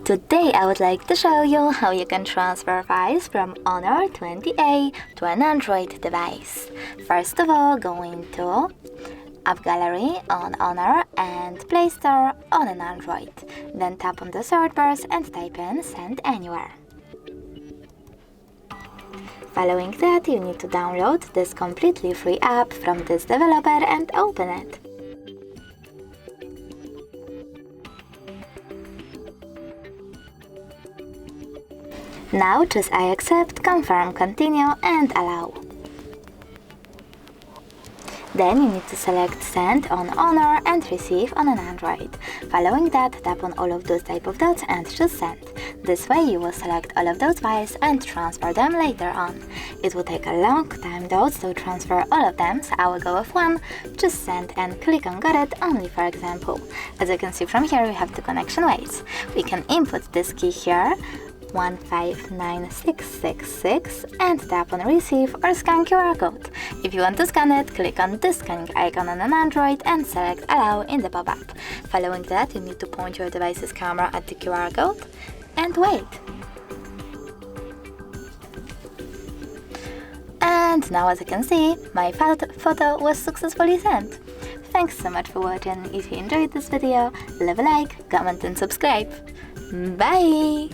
Today I would like to show you how you can transfer files from Honor 20A to an Android device. First of all, go into App Gallery on Honor and Play Store on an Android. Then tap on the search bars and type in Send Anywhere. Following that, you need to download this completely free app from this developer and open it. Now choose I accept, confirm, continue and allow. Then you need to select Send on Honor and Receive on an Android. Following that, tap on all of those type of dots and choose Send. This way you will select all of those files and transfer them later on. It will take a long time though to transfer all of them, so I will go with one. Just send and click on Got It only for example. As you can see from here, we have the connection ways. We can input this key here, 159666, and tap on Receive or Scan QR code. If you want to scan it, click on this scanning icon on an Android and select Allow in the pop-up. Following that, you need to point your device's camera at the QR code and wait. And now, as you can see, my photo was successfully sent. Thanks so much for watching. If you enjoyed this video, leave a like, comment and subscribe. Bye!